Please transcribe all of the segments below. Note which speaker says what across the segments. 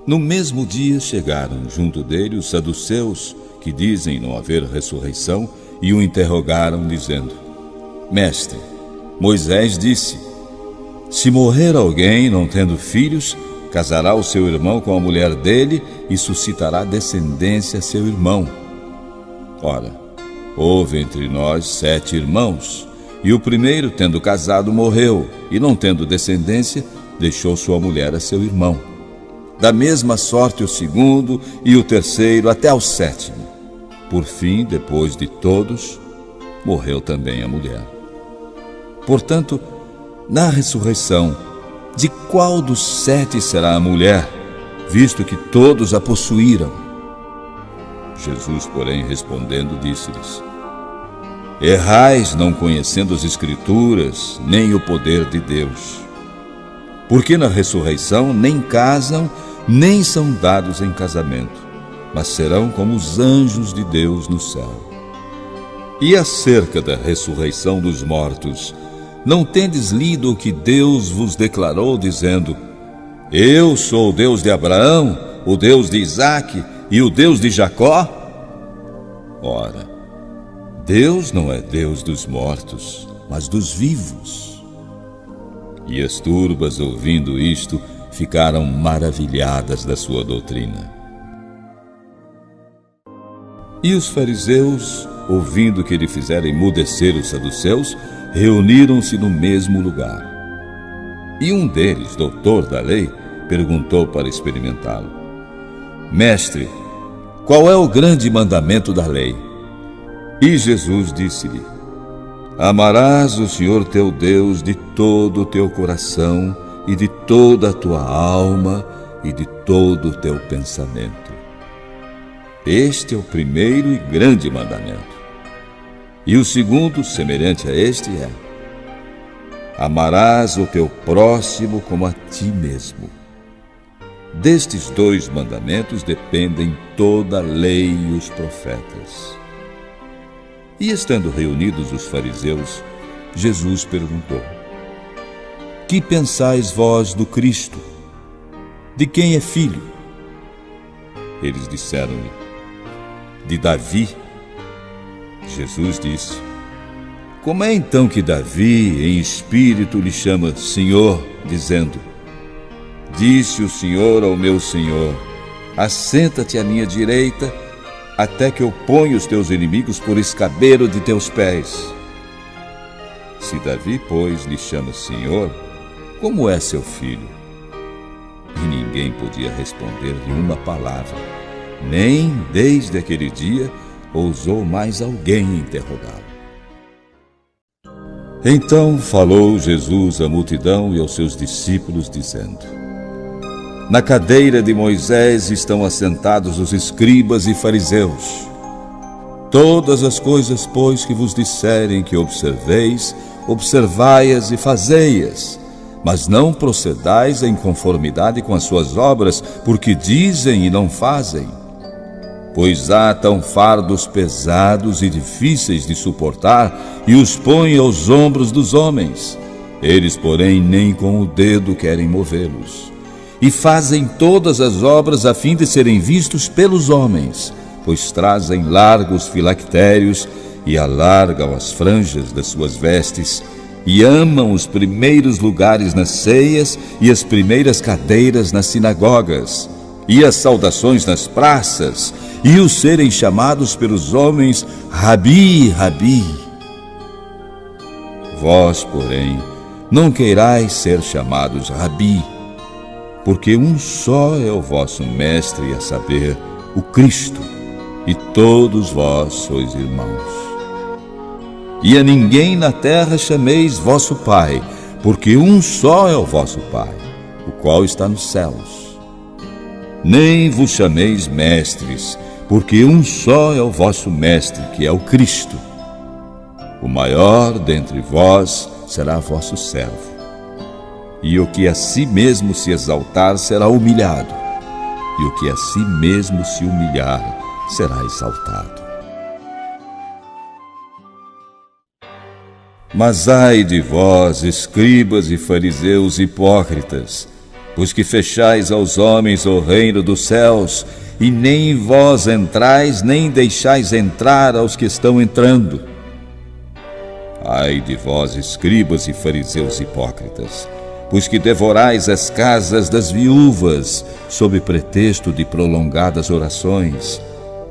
Speaker 1: No mesmo dia chegaram junto dele os saduceus, que dizem não haver ressurreição, e o interrogaram, dizendo: Mestre, Moisés disse: se morrer alguém não tendo filhos, casará o seu irmão com a mulher dele e suscitará descendência a seu irmão. Ora, houve entre nós 7 irmãos, e o primeiro, tendo casado, morreu, e não tendo descendência, deixou sua mulher a seu irmão. Da mesma sorte o segundo e o terceiro, até ao 7º. Por fim, depois de todos, morreu também a mulher. Portanto, na ressurreição, de qual dos 7 será a mulher, visto que todos a possuíram? Jesus, porém, respondendo, disse-lhes: errais, não conhecendo as Escrituras, nem o poder de Deus. Porque na ressurreição nem casam, nem são dados em casamento, mas serão como os anjos de Deus no céu. E acerca da ressurreição dos mortos, não tendes lido o que Deus vos declarou, dizendo: eu sou o Deus de Abraão, o Deus de Isaque e o Deus de Jacó? Ora, Deus não é Deus dos mortos, mas dos vivos. E as turbas, ouvindo isto, ficaram maravilhadas da sua doutrina. E os fariseus, ouvindo que ele fizera emudecer os saduceus, reuniram-se no mesmo lugar. E um deles, doutor da lei, perguntou para experimentá-lo: Mestre, qual é o grande mandamento da lei? E Jesus disse-lhe: amarás o Senhor teu Deus de todo o teu coração e de toda a tua alma e de todo o teu pensamento. Este é o primeiro e grande mandamento. E o segundo, semelhante a este, é: amarás o teu próximo como a ti mesmo. Destes 2 mandamentos dependem toda a lei e os profetas. E estando reunidos os fariseus, Jesus perguntou: que pensais vós do Cristo? De quem é filho? Eles disseram-lhe: de Davi. Jesus disse: como é então que Davi, em espírito, lhe chama Senhor, dizendo: disse o Senhor ao meu Senhor: assenta-te à minha direita, até que eu ponha os teus inimigos por escabelo de teus pés. Se Davi, pois, lhe chama Senhor, como é seu filho? E ninguém podia responder-lhe uma palavra, nem, desde aquele dia, ousou mais alguém interrogá-lo. Então falou Jesus à multidão e aos seus discípulos, dizendo: na cadeira de Moisés estão assentados os escribas e fariseus. Todas as coisas, pois, que vos disserem que observeis, observai-as e fazei-as, mas não procedais em conformidade com as suas obras, porque dizem e não fazem. Pois atam fardos pesados e difíceis de suportar e os põem aos ombros dos homens. Eles, porém, nem com o dedo querem movê-los. E fazem todas as obras a fim de serem vistos pelos homens, pois trazem largos filactérios e alargam as franjas das suas vestes, e amam os primeiros lugares nas ceias e as primeiras cadeiras nas sinagogas, e as saudações nas praças, e os serem chamados pelos homens Rabi, Rabi. Vós, porém, não queirais ser chamados Rabi, porque um só é o vosso mestre, a saber, o Cristo, e todos vós sois irmãos. E a ninguém na terra chameis vosso Pai, porque um só é o vosso Pai, o qual está nos céus. Nem vos chameis mestres, porque um só é o vosso mestre, que é o Cristo. O maior dentre vós será vosso servo. E o que a si mesmo se exaltar será humilhado, e o que a si mesmo se humilhar será exaltado. Mas ai de vós, escribas e fariseus hipócritas, Pois que fechais aos homens o reino dos céus, e nem vós entrais, nem deixais entrar aos que estão entrando. Ai de vós, escribas e fariseus hipócritas, pois que devorais as casas das viúvas, sob pretexto de prolongadas orações.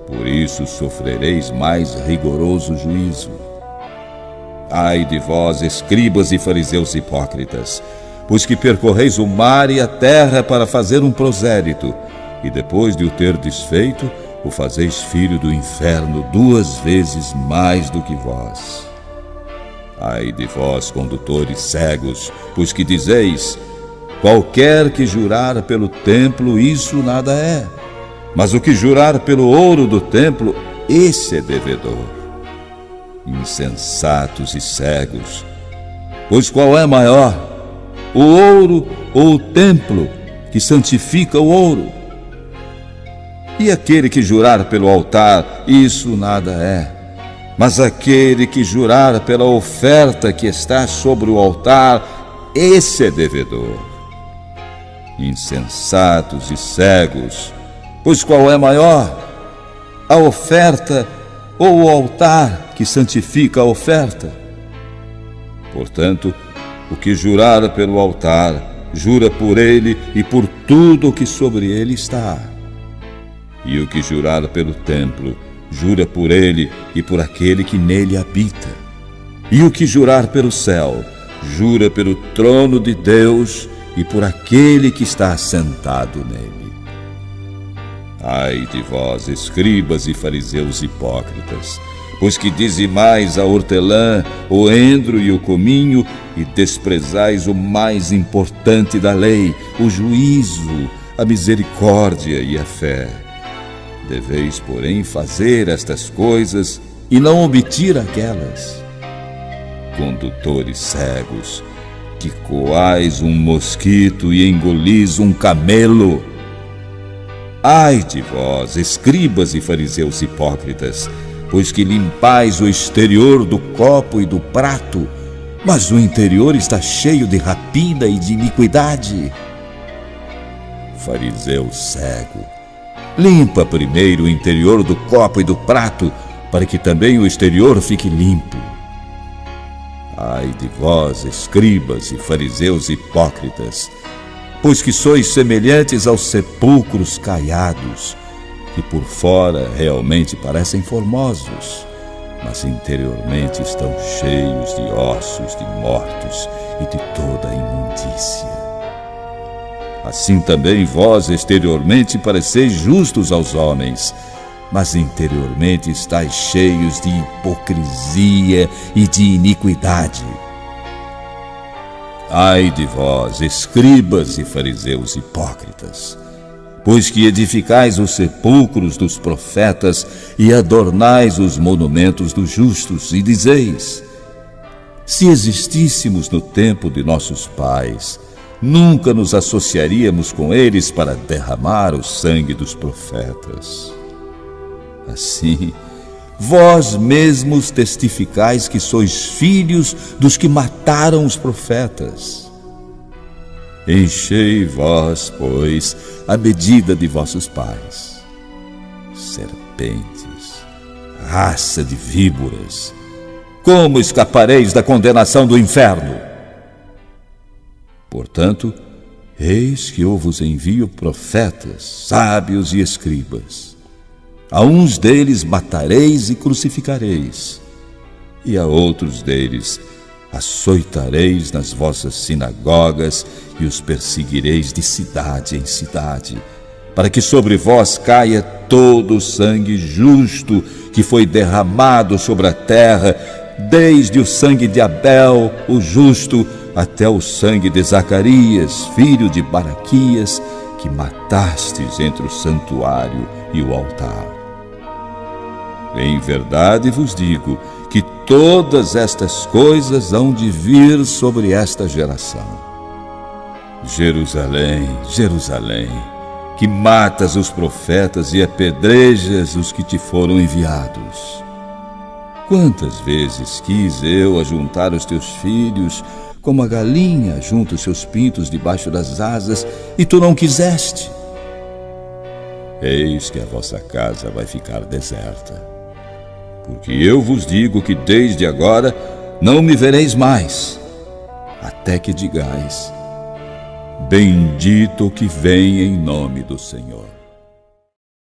Speaker 1: Por isso sofrereis mais rigoroso juízo. Ai de vós, escribas e fariseus hipócritas, pois que percorreis o mar e a terra para fazer um prosélito, e depois de o ter desfeito, o fazeis filho do inferno 2 vezes mais do que vós. Ai de vós, condutores cegos, pois que dizeis: qualquer que jurar pelo templo, isso nada é, mas o que jurar pelo ouro do templo, esse é devedor. Insensatos e cegos, pois qual é maior, o ouro ou o templo que santifica o ouro? E aquele que jurar pelo altar, isso nada é, mas aquele que jurar pela oferta que está sobre o altar, esse é devedor. Insensatos e cegos, pois qual é maior, a oferta ou o altar que santifica a oferta? Portanto, o que jurar pelo altar, jura por ele e por tudo o que sobre ele está. E o que jurar pelo templo, jura por ele e por aquele que nele habita. E o que jurar pelo céu, jura pelo trono de Deus e por aquele que está assentado nele. Ai de vós, escribas e fariseus hipócritas, pois que dizimais a hortelã, o endro e o cominho, e desprezais o mais importante da lei, o juízo, a misericórdia e a fé. Deveis, porém, fazer estas coisas e não omitir aquelas. Condutores cegos, que coais um mosquito e engolis um camelo. Ai de vós, escribas e fariseus hipócritas, pois que limpais o exterior do copo e do prato, mas o interior está cheio de rapina e de iniquidade. Fariseu cego, limpa primeiro o interior do copo e do prato, para que também o exterior fique limpo. Ai de vós, escribas e fariseus hipócritas, pois que sois semelhantes aos sepulcros caiados, que por fora realmente parecem formosos, mas interiormente estão cheios de ossos de mortos e de toda a imundícia. Assim também vós exteriormente pareceis justos aos homens, mas interiormente estáis cheios de hipocrisia e de iniquidade. Ai de vós, escribas e fariseus hipócritas, pois que edificais os sepulcros dos profetas e adornais os monumentos dos justos, e dizeis: se existíssemos no tempo de nossos pais, nunca nos associaríamos com eles para derramar o sangue dos profetas. Assim, vós mesmos testificais que sois filhos dos que mataram os profetas. Enchei vós, pois, a medida de vossos pais. Serpentes, raça de víboras, como escapareis da condenação do inferno? Portanto, eis que eu vos envio profetas, sábios e escribas. A uns deles matareis e crucificareis, e a outros deles açoitareis nas vossas sinagogas e os perseguireis de cidade em cidade, para que sobre vós caia todo o sangue justo que foi derramado sobre a terra, desde o sangue de Abel, o justo, até o sangue de Zacarias, filho de Baraquias, que matastes entre o santuário e o altar. Em verdade vos digo que todas estas coisas hão de vir sobre esta geração. Jerusalém, Jerusalém, que matas os profetas e apedrejas os que te foram enviados. Quantas vezes quis eu ajuntar os teus filhos, como a galinha junta os seus pintos debaixo das asas, e tu não quiseste. Eis que a vossa casa vai ficar deserta. Porque eu vos digo que desde agora não me vereis mais, até que digais: bendito o que vem em nome do Senhor.